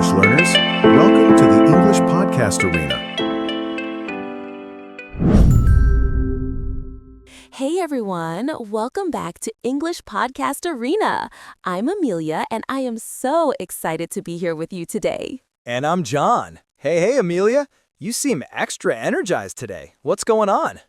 English learners. Welcome to the English Podcast Arena. Hey everyone, welcome back to English Podcast Arena. I'm Amelia and I am so excited to be here with you today. And I'm John. Hey, Amelia. You seem extra energized today. What's going on?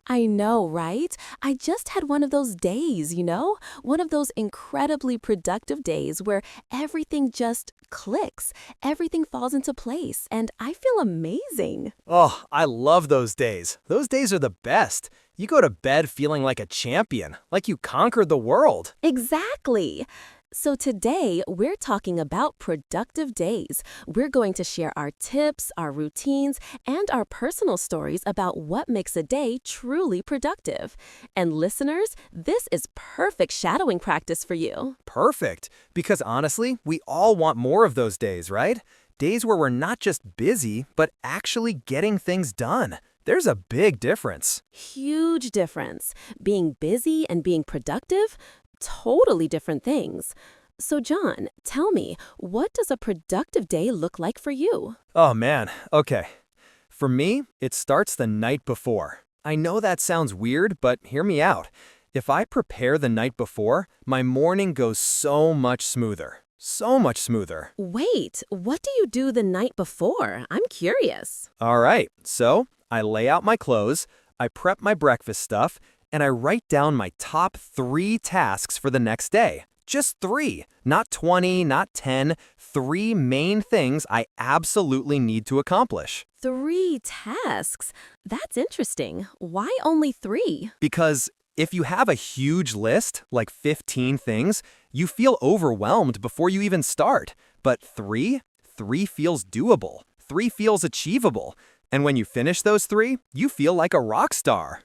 I know, right? I just had one of those days, one of those incredibly productive days where everything just clicks, everything falls into place, and I feel amazing. Oh, I love those days. Those days are the best. You go to bed feeling like a champion, like you conquered the world. Exactly. So today, we're talking about productive days. We're going to share our tips, our routines, and our personal stories about what makes a day truly productive. And listeners, this is perfect shadowing practice for you. Perfect. Because honestly, we all want more of those days, right? Days where we're not just busy, but actually getting things done. There's a big difference. Huge difference. Being busy and being productive? Totally different things. So John, tell me, what does a productive day look like for you? Oh man, okay. For me, it starts the night before. I know that sounds weird, but hear me out. If I prepare the night before, my morning goes so much smoother. So much smoother. Wait, what do you do the night before? I'm curious. All right, so I lay out my clothes, I prep my breakfast stuff, and I write down my top 3 tasks for the next day. Just 3, not 20, not 10, 3 main things I absolutely need to accomplish. 3 tasks? That's interesting. Why only 3? Because if you have a huge list, like 15 things, you feel overwhelmed before you even start. But 3 feels doable. 3 feels achievable. And when you finish those 3, you feel like a rock star.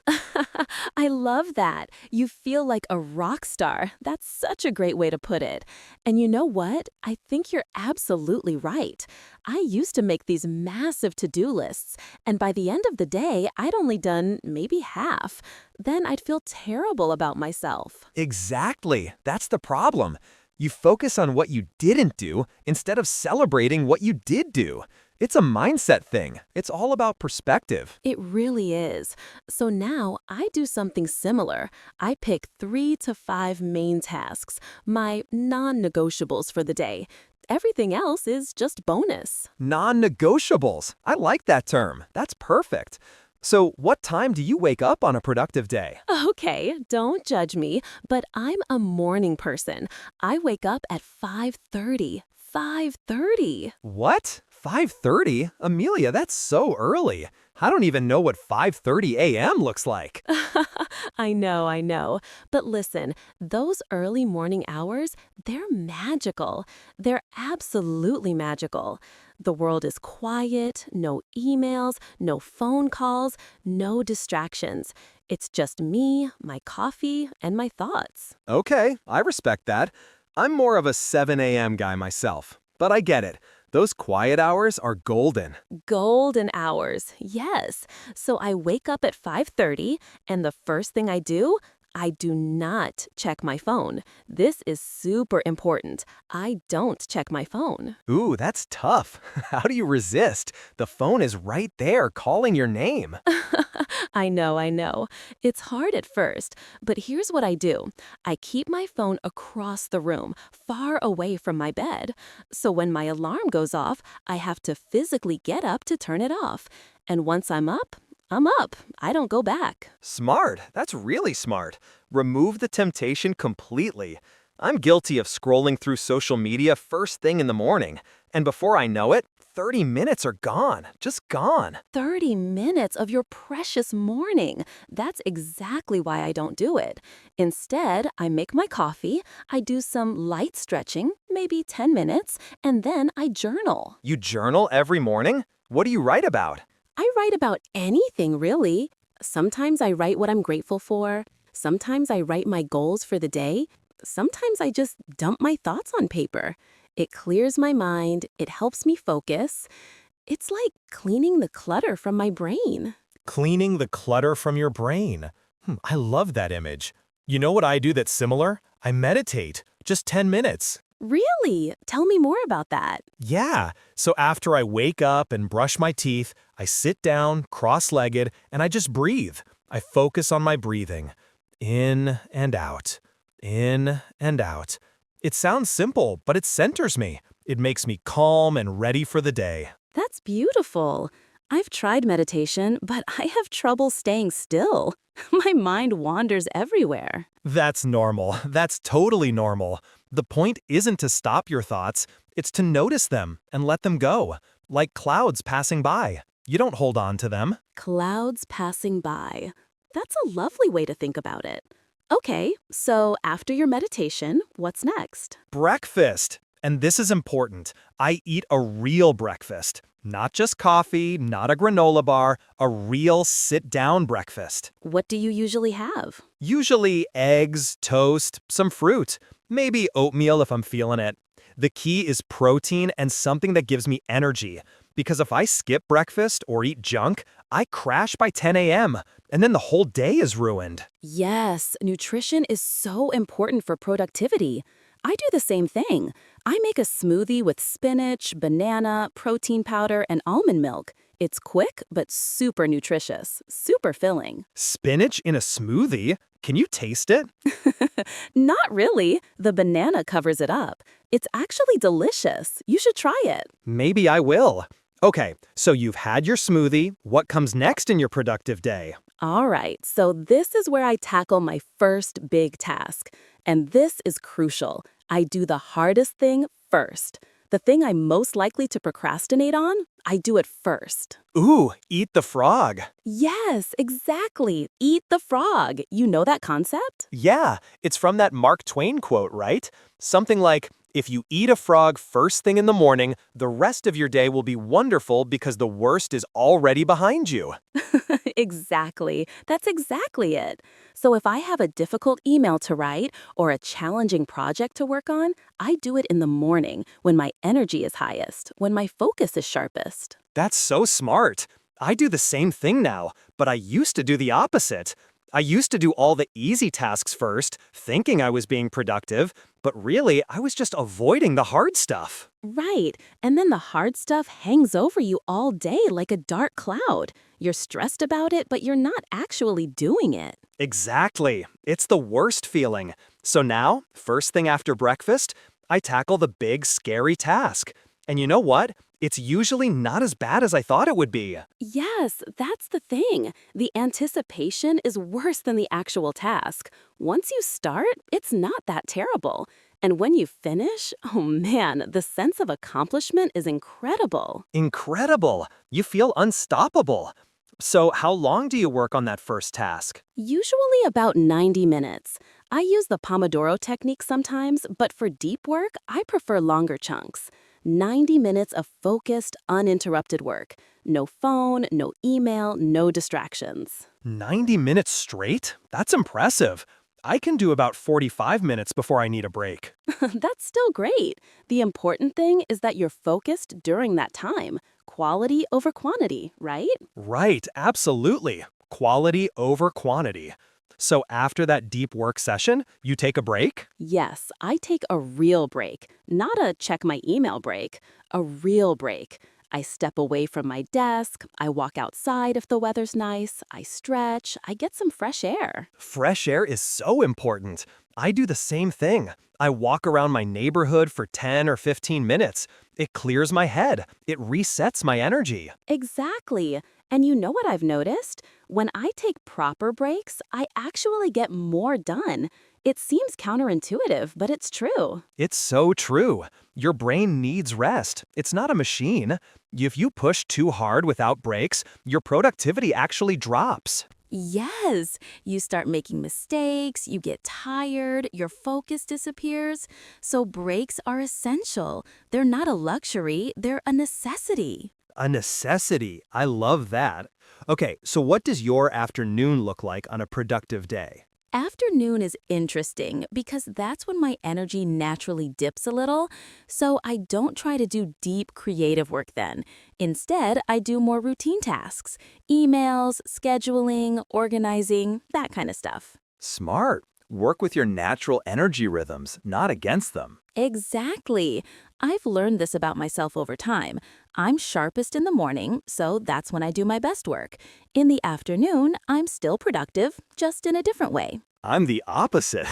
I love that. You feel like a rock star. That's such a great way to put it. And you know what? I think you're absolutely right. I used to make these massive to-do lists, and by the end of the day, I'd only done maybe half. Then I'd feel terrible about myself. Exactly. That's the problem. You focus on what you didn't do instead of celebrating what you did do. It's a mindset thing. It's all about perspective. It really is. So now I do something similar. I pick 3 to 5 main tasks, my non-negotiables for the day. Everything else is just bonus. Non-negotiables. I like that term. That's perfect. So what time do you wake up on a productive day? Okay, don't judge me, but I'm a morning person. I wake up at 5:30. 5:30. What? 5:30? Amelia, that's so early. I don't even know what 5:30 a.m. looks like. I know. But listen, those early morning hours, they're magical. They're absolutely magical. The world is quiet, no emails, no phone calls, no distractions. It's just me, my coffee, and my thoughts. Okay, I respect that. I'm more of a 7 a.m. guy myself, but I get it. Those quiet hours are golden. Golden hours, yes. So I wake up at 5:30, and the first thing I do not check my phone. This is super important. I don't check my phone. Ooh, that's tough. How do you resist? The phone is right there calling your name. I know. It's hard at first, but here's what I do. I keep my phone across the room, far away from my bed. So when my alarm goes off, I have to physically get up to turn it off. And once I'm up, I'm up. I don't go back. Smart. That's really smart. Remove the temptation completely. I'm guilty of scrolling through social media first thing in the morning. And before I know it, 30 minutes are gone. Just gone. 30 minutes of your precious morning. That's exactly why I don't do it. Instead, I make my coffee, I do some light stretching, maybe 10 minutes, and then I journal. You journal every morning? What do you write about? I write about anything, really. Sometimes I write what I'm grateful for. Sometimes I write my goals for the day. Sometimes I just dump my thoughts on paper. It clears my mind. It helps me focus. It's like cleaning the clutter from my brain. Cleaning the clutter from your brain. I love that image. You know what I do that's similar? I meditate. Just 10 minutes. Really? Tell me more about that. Yeah, so after I wake up and brush my teeth, I sit down, cross-legged, and I just breathe. I focus on my breathing. In and out. In and out. It sounds simple, but it centers me. It makes me calm and ready for the day. That's beautiful. I've tried meditation, but I have trouble staying still. My mind wanders everywhere. That's normal. That's totally normal. The point isn't to stop your thoughts, it's to notice them and let them go, like clouds passing by. You don't hold on to them. Clouds passing by. That's a lovely way to think about it. Okay, so after your meditation, what's next? Breakfast. And this is important. I eat a real breakfast. Not just coffee, not a granola bar, a real sit-down breakfast. What do you usually have? Usually eggs, toast, some fruit, maybe oatmeal if I'm feeling it. The key is protein and something that gives me energy. Because if I skip breakfast or eat junk, I crash by 10 a.m. and then the whole day is ruined. Yes, nutrition is so important for productivity. I do the same thing. I make a smoothie with spinach, banana, protein powder, and almond milk. It's quick, but super nutritious, super filling. Spinach in a smoothie? Can you taste it? Not really. The banana covers it up. It's actually delicious. You should try it. Maybe I will. Okay, so you've had your smoothie. What comes next in your productive day? All right, so this is where I tackle my first big task. And this is crucial. I do the hardest thing first. The thing I'm most likely to procrastinate on, I do it first. Ooh, eat the frog. Yes, exactly. Eat the frog. You know that concept? Yeah, it's from that Mark Twain quote, right? Something like, if you eat a frog first thing in the morning, the rest of your day will be wonderful because the worst is already behind you. Exactly. That's exactly it. So if I have a difficult email to write or a challenging project to work on, I do it in the morning when my energy is highest, when my focus is sharpest. That's so smart. I do the same thing now, but I used to do the opposite. I used to do all the easy tasks first, thinking I was being productive, but really I was just avoiding the hard stuff. Right. And then the hard stuff hangs over you all day like a dark cloud. You're stressed about it, but you're not actually doing it. Exactly. It's the worst feeling. So now, first thing after breakfast, I tackle the big, scary task. And you know what? It's usually not as bad as I thought it would be. Yes, that's the thing. The anticipation is worse than the actual task. Once you start, it's not that terrible. And when you finish, oh man, the sense of accomplishment is incredible. Incredible! You feel unstoppable. So how long do you work on that first task? Usually about 90 minutes. I use the Pomodoro technique sometimes, but for deep work, I prefer longer chunks. 90 minutes of focused, uninterrupted work. No phone, no email, no distractions. 90 minutes straight? That's impressive. I can do about 45 minutes before I need a break. That's still great. The important thing is that you're focused during that time. Quality over quantity, right? Right, absolutely. Quality over quantity. So after that deep work session, you take a break? Yes, I take a real break. Not a check my email break, a real break. I step away from my desk, I walk outside if the weather's nice, I stretch, I get some fresh air. Fresh air is so important. I do the same thing. I walk around my neighborhood for 10 or 15 minutes. It clears my head. It resets my energy. Exactly. And you know what I've noticed? When I take proper breaks, I actually get more done. It seems counterintuitive, but it's true. It's so true. Your brain needs rest. It's not a machine. If you push too hard without breaks, your productivity actually drops. Yes, you start making mistakes, you get tired, your focus disappears. So breaks are essential. They're not a luxury, they're a necessity. A necessity. I love that. Okay, so what does your afternoon look like on a productive day? Afternoon is interesting because that's when my energy naturally dips a little, so I don't try to do deep creative work then. Instead, I do more routine tasks, emails, scheduling, organizing, that kind of stuff. Smart. Work with your natural energy rhythms, not against them. Exactly. I've learned this about myself over time. I'm sharpest in the morning, so that's when I do my best work. In the afternoon, I'm still productive, just in a different way. I'm the opposite.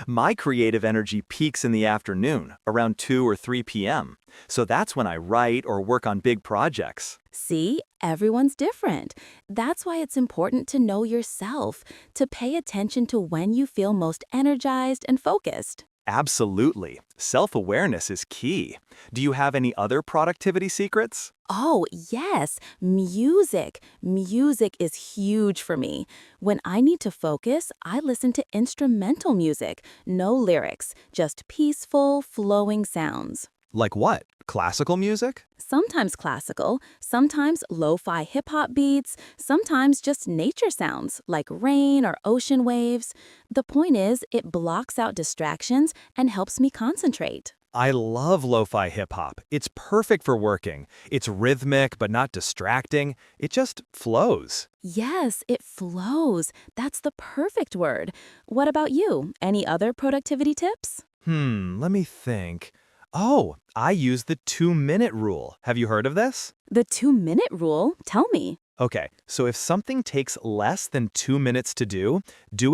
My creative energy peaks in the afternoon, around 2 or 3 p.m. So that's when I write or work on big projects. See, everyone's different. That's why it's important to know yourself, to pay attention to when you feel most energized and focused. Absolutely. Self-awareness is key. Do you have any other productivity secrets? Oh, yes, music. Music is huge for me. When I need to focus, I listen to instrumental music, no lyrics, just peaceful, flowing sounds. Like what? Classical music? Sometimes classical, sometimes lo-fi hip-hop beats, sometimes just nature sounds like rain or ocean waves. The point is, it blocks out distractions and helps me concentrate. I love lo-fi hip-hop. It's perfect for working. It's rhythmic but not distracting. It just flows. Yes, it flows. That's the perfect word. What about you? Any other productivity tips? Let me think. Oh, I use the 2-minute rule. Have you heard of this? The 2-minute rule? Tell me. Okay, so if something takes less than 2 minutes to do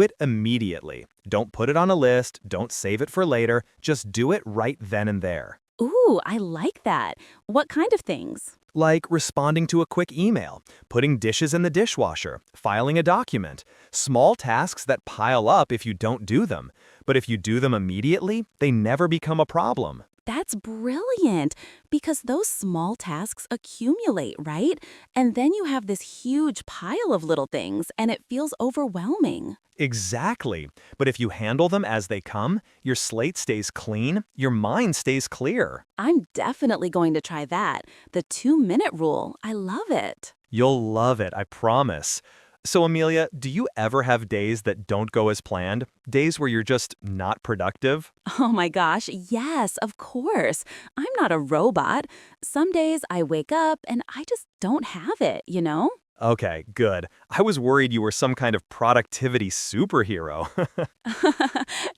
it immediately. Don't put it on a list, don't save it for later, just do it right then and there. Ooh, I like that. What kind of things? Like responding to a quick email, putting dishes in the dishwasher, filing a document. Small tasks that pile up if you don't do them. But if you do them immediately, they never become a problem. That's brilliant, because those small tasks accumulate, right? And then you have this huge pile of little things, and it feels overwhelming. Exactly. But if you handle them as they come, your slate stays clean, your mind stays clear. I'm definitely going to try that. The 2-minute rule. I love it. You'll love it, I promise. So Amelia, do you ever have days that don't go as planned? Days where you're just not productive? Oh my gosh, yes, of course. I'm not a robot. Some days I wake up and I just don't have it, you know? Okay, good. I was worried you were some kind of productivity superhero.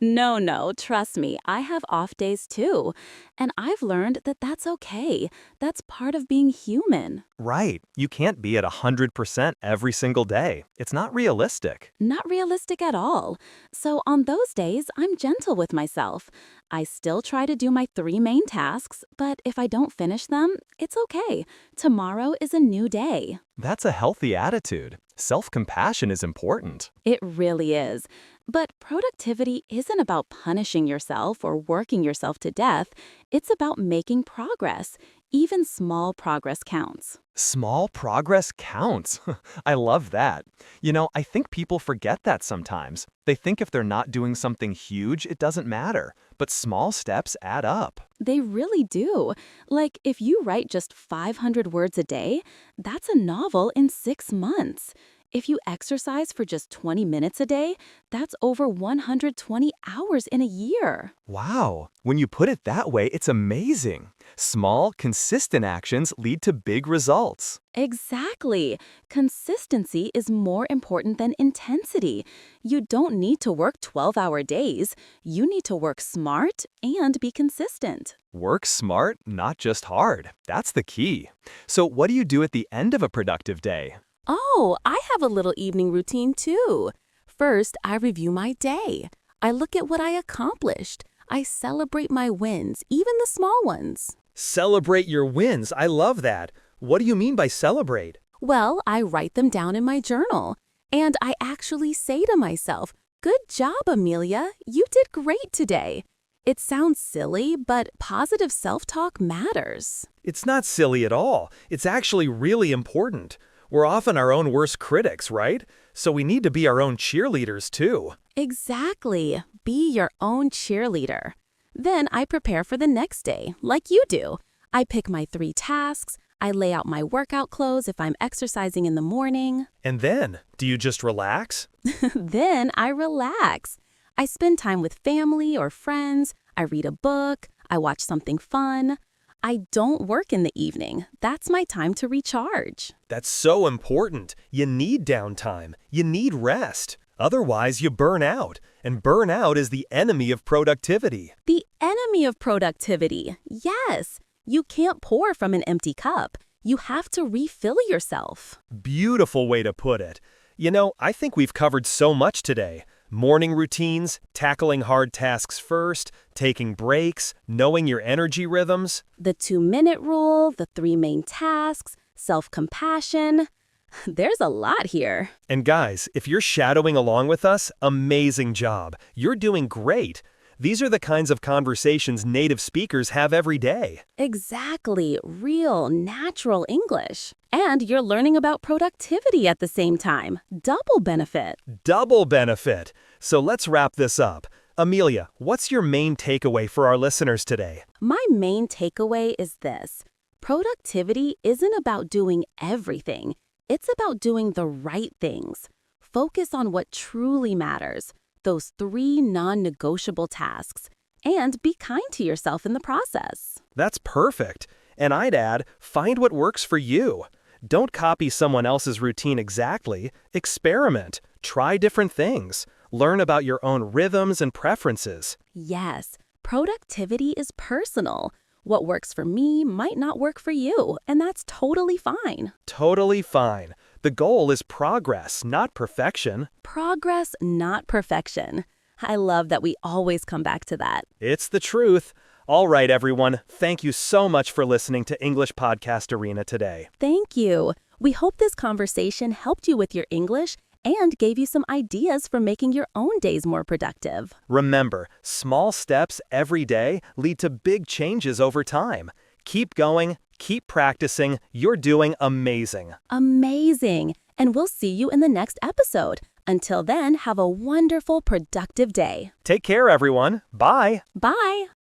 No, trust me, I have off days too. And I've learned that that's okay. That's part of being human. Right. You can't be at 100% every single day. It's not realistic. Not realistic at all. So on those days, I'm gentle with myself. I still try to do my 3 main tasks, but if I don't finish them, it's okay. Tomorrow is a new day. That's a healthy attitude. Self-compassion is important. It really is. But productivity isn't about punishing yourself or working yourself to death. It's about making progress. Even small progress counts. Small progress counts. I love that. You know, I think people forget that sometimes. They think if they're not doing something huge, it doesn't matter. But small steps add up. They really do. Like, if you write just 500 words a day, that's a novel in 6 months. If you exercise for just 20 minutes a day, that's over 120 hours in a year. Wow. When you put it that way, it's amazing. Small, consistent actions lead to big results. Exactly. Consistency is more important than intensity. You don't need to work 12-hour days. You need to work smart and be consistent. Work smart, not just hard. That's the key. So what do you do at the end of a productive day? Oh, I have a little evening routine too. First, I review my day. I look at what I accomplished. I celebrate my wins, even the small ones. Celebrate your wins. I love that. What do you mean by celebrate? Well, I write them down in my journal. And I actually say to myself, "Good job, Amelia. You did great today." It sounds silly, but positive self-talk matters. It's not silly at all. It's actually really important. We're often our own worst critics, right? So we need to be our own cheerleaders too. Exactly. Be your own cheerleader. Then I prepare for the next day, like you do. I pick my 3 tasks. I lay out my workout clothes if I'm exercising in the morning. And then, do you just relax? Then I relax. I spend time with family or friends. I read a book. I watch something fun. I don't work in the evening. That's my time to recharge. That's so important. You need downtime. You need rest. Otherwise, you burn out, and burnout is the enemy of productivity. The enemy of productivity. Yes. You can't pour from an empty cup. You have to refill yourself. Beautiful way to put it. You know, I think we've covered so much today. Morning routines, tackling hard tasks first, taking breaks, knowing your energy rhythms. The 2-minute rule, the 3 main tasks, self-compassion. There's a lot here. And guys, if you're shadowing along with us, amazing job. You're doing great. These are the kinds of conversations native speakers have every day. Exactly. Real, natural English. And you're learning about productivity at the same time. Double benefit. Double benefit. So let's wrap this up. Amelia, what's your main takeaway for our listeners today? My main takeaway is this. Productivity isn't about doing everything. It's about doing the right things. Focus on what truly matters, those 3 non-negotiable tasks, and be kind to yourself in the process. That's perfect. And I'd add, find what works for you. Don't copy someone else's routine exactly. Experiment. Try different things. Learn about your own rhythms and preferences. Yes, productivity is personal. What works for me might not work for you, and that's totally fine. Totally fine. The goal is progress, not perfection. Progress, not perfection. I love that we always come back to that. It's the truth. All right, everyone. Thank you so much for listening to English Podcast Arena today. Thank you. We hope this conversation helped you with your English and gave you some ideas for making your own days more productive. Remember, small steps every day lead to big changes over time. Keep going, keep practicing. You're doing amazing. Amazing. And we'll see you in the next episode. Until then, have a wonderful, productive day. Take care, everyone. Bye. Bye.